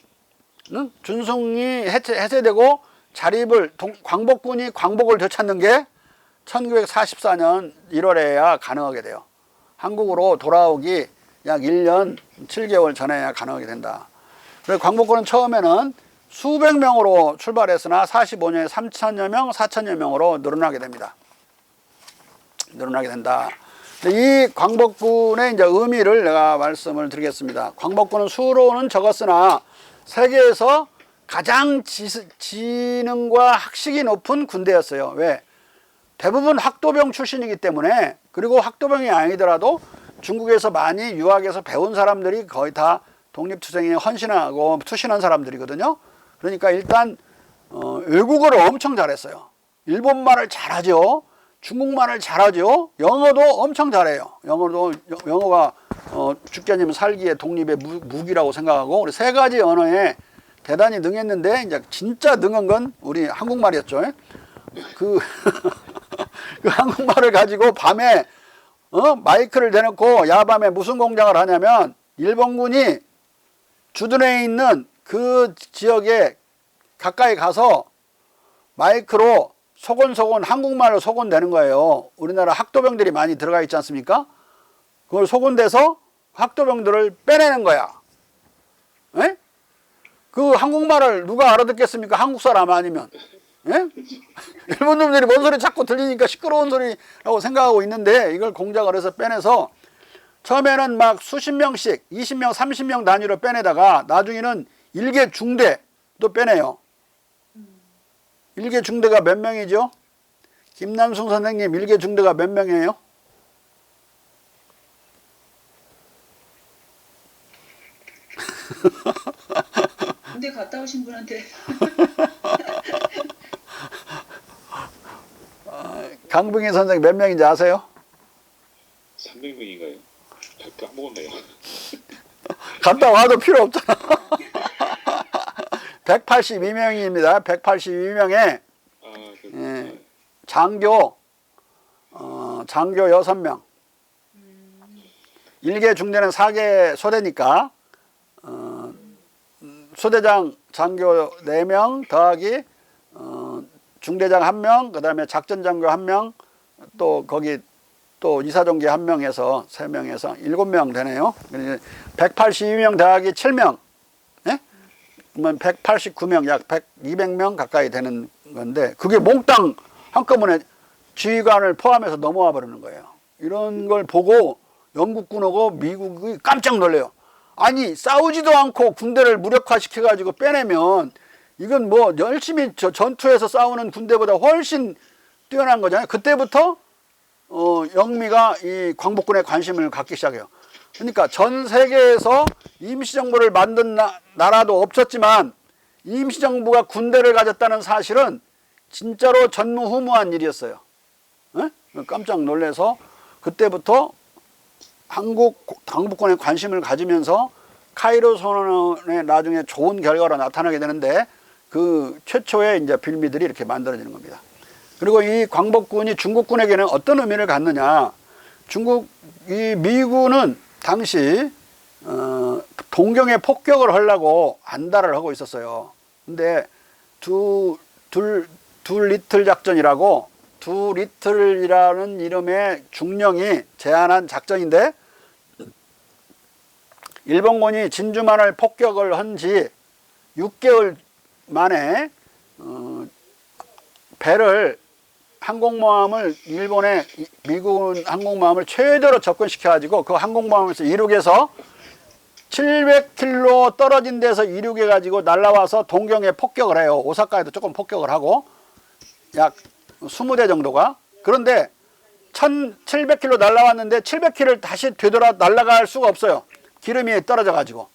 해체되고 자립을 광복군이 광복을 되찾는 게 1944년 1월에야 가능하게 돼요. 한국으로 돌아오기 약 1년 7개월 전에야 가능하게 된다. 그래서 광복군은 처음에는 수백 명으로 출발했으나 45년에 3천여 명, 4천여 명으로 늘어나게 됩니다. 늘어나게 된다. 이 광복군의 이제 의미를 내가 말씀을 드리겠습니다. 광복군은 수로는 적었으나 세계에서 가장 지능과 학식이 높은 군대였어요. 왜? 대부분 학도병 출신이기 때문에, 그리고 학도병이 아니더라도 중국에서 많이 유학해서 배운 사람들이 거의 다 독립투쟁에 헌신하고 투신한 사람들이거든요. 그러니까 일단 외국어를 엄청 잘했어요. 일본말을 잘하죠. 중국말을 잘하죠. 영어도 엄청 잘해요. 영어가 죽지 살기의 독립의 무기라고 생각하고, 우리 세 가지 언어에 대단히 능했는데 이제 진짜 능한 건 우리 한국말이었죠. 그 한국말을 가지고 밤에 마이크를 대놓고 야밤에 무슨 공장을 하냐면 일본군이 주둔해 있는 그 지역에 가까이 가서 마이크로 소곤소곤 한국말로 소곤대는 거예요. 우리나라 학도병들이 많이 들어가 있지 않습니까? 그걸 소곤대서 학도병들을 빼내는 거야. 에? 그 한국말을 누가 알아듣겠습니까? 한국 사람 아니면. 예? 일본 놈들이 뭔 소리 자꾸 들리니까 시끄러운 소리라고 생각하고 있는데 이걸 공작을 해서 빼내서 처음에는 막 수십 명씩 20명 30명 단위로 빼내다가 나중에는 일개 중대도 빼내요. 일개 중대가 몇 명이죠? 김남숙 선생님, 일개 중대가 몇 명이에요? 군대 갔다 오신 분한테 강병희 선생 몇 명인지 아세요? 300명인가요? 잘 까먹었네요. 갔다 와도 필요 없잖아. 182명입니다. 182명에 아, 예, 장교 6명. 일개 중대는 4개 소대니까 소대장 장교 4명 더하기 중대장 1명, 그 다음에 작전장교 1명, 또 거기 또 이사종기 1명에서 3명에서 7명 되네요. 182명 더하기 7명, 예? 그러면 189명, 약 200명 가까이 되는 건데, 그게 몽땅 한꺼번에 지휘관을 포함해서 넘어와 버리는 거예요. 이런 걸 보고 영국군하고 미국이 깜짝 놀래요. 아니, 싸우지도 않고 군대를 무력화시켜가지고 빼내면 이건 뭐 열심히 전투에서 싸우는 군대보다 훨씬 뛰어난 거잖아요. 그때부터 영미가 이 광복군에 관심을 갖기 시작해요. 그러니까 전 세계에서 임시정부를 만든 나라도 없었지만 임시정부가 군대를 가졌다는 사실은 진짜로 전무후무한 일이었어요. 에? 깜짝 놀라서 그때부터 광복군에 관심을 가지면서 카이로 선언에 나중에 좋은 결과로 나타나게 되는데, 그 최초의 이제 빌미들이 이렇게 만들어지는 겁니다. 그리고 이 광복군이 중국군에게는 어떤 의미를 갖느냐? 이 미군은 당시 동경에 폭격을 하려고 안달을 하고 있었어요. 근데 둘 리틀 작전이라고, 두 리틀이라는 이름의 중령이 제안한 작전인데, 일본군이 진주만을 폭격을 한 지 6개월 만에 배를 항공모함을 일본의 미군 항공모함을 최대로 접근시켜가지고 그 항공모함에서 이륙해서 700km 떨어진 데서 이륙해가지고 날라와서 동경에 폭격을 해요. 오사카에도 조금 폭격을 하고 약 20대 정도가. 그런데 1700km 날라왔는데 700km를 다시 되돌아 날아갈 수가 없어요. 기름이 떨어져 가지고.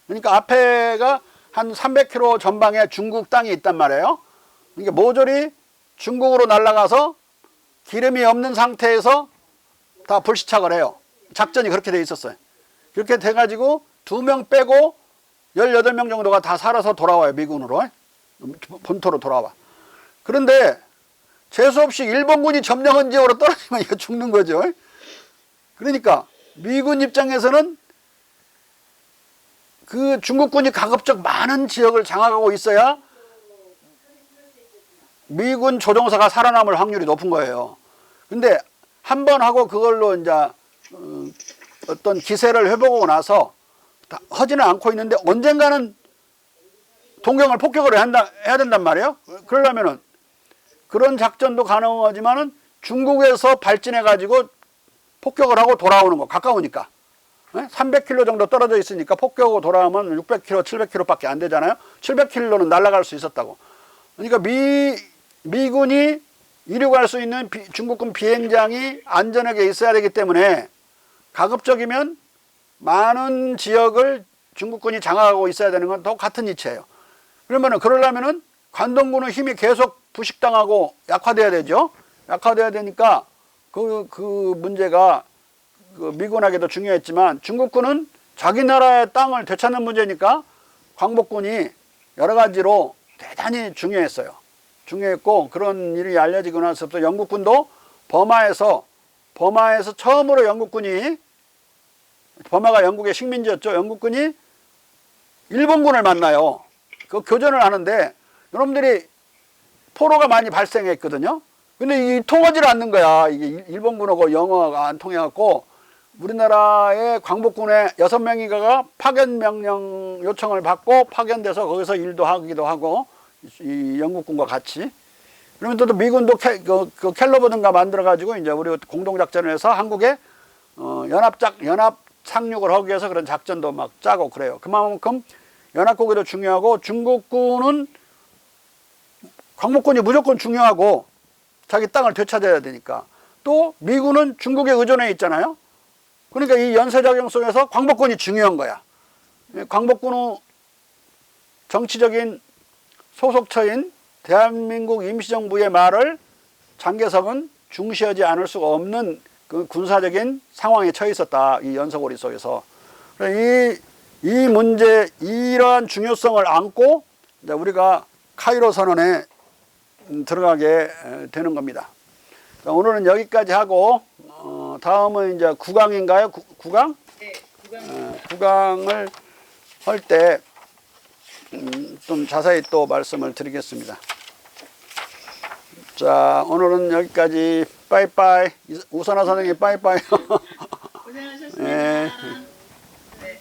그러니까 앞에가 한 300km 전방에 중국 땅이 있단 말이에요. 그러니까 모조리 중국으로 날아가서 기름이 없는 상태에서 다 불시착을 해요. 작전이 그렇게 돼 있었어요. 그렇게 돼 가지고 2명 빼고 18명 정도가 다 살아서 돌아와요. 미군으로. 본토로 돌아와. 그런데 재수없이 일본군이 점령한 지역으로 떨어지면 이거 죽는 거죠. 그러니까 미군 입장에서는 그 중국군이 가급적 많은 지역을 장악하고 있어야 미군 조종사가 살아남을 확률이 높은 거예요. 근데 한 번 하고 그걸로 이제 어떤 기세를 회복하고 나서 하지는 않고 있는데 언젠가는 동경을 폭격을 해야 된단 말이에요. 그러려면은 그런 작전도 가능하지만은 중국에서 발진해 가지고 폭격을 하고 돌아오는 거, 가까우니까. 300km 정도 떨어져 있으니까 폭격하고 돌아오면 600km, 700km밖에 안 되잖아요. 700km는 날아갈 수 있었다고. 그러니까 미군이 이륙할 수 있는 중국군 비행장이 안전하게 있어야 되기 때문에 가급적이면 많은 지역을 중국군이 장악하고 있어야 되는 건 또 같은 이치예요. 그러려면은 관동군의 힘이 계속 부식당하고 약화돼야 되죠. 약화돼야 되니까 그 문제가 미군에게도 중요했지만 중국군은 자기 나라의 땅을 되찾는 문제니까 광복군이 여러 가지로 대단히 중요했어요. 중요했고, 그런 일이 알려지고 나서부터 영국군도 버마에서 처음으로 버마가 영국의 식민지였죠. 영국군이 일본군을 만나요. 그 교전을 하는데 여러분들이 포로가 많이 발생했거든요. 근데 이게 통하지를 않는 거야. 이게 일본군하고 영어가 안 통해갖고 우리나라의 광복군의 6명이가가 파견 명령 요청을 받고 파견돼서 거기서 일도 하기도 하고, 이 영국군과 같이. 그러면 또 미군도 그 켈러보든가 만들어가지고 이제 우리 공동작전을 해서 한국에 연합 상륙을 하기 위해서 그런 작전도 막 짜고 그래요. 그만큼 연합국에도 중요하고, 중국군은 광복군이 무조건 중요하고 자기 땅을 되찾아야 되니까. 또 미군은 중국에 의존해 있잖아요. 그러니까 이 연쇄작용 속에서 광복군이 중요한 거야. 광복군의 정치적인 소속처인 대한민국 임시정부의 말을 장개석은 중시하지 않을 수가 없는 그 군사적인 상황에 처해 있었다. 이 연서고리 속에서. 이 문제, 이러한 중요성을 안고 이제 우리가 카이로 선언에 들어가게 되는 겁니다. 자, 오늘은 여기까지 하고 다음은 이제 9강인가요? 9강? 네, 구강. 9강을 할 때 좀 자세히 또 말씀을 드리겠습니다. 자, 오늘은 여기까지. 빠이빠이. 우선아 선생님 빠이빠이. 고생하셨습니다. 네.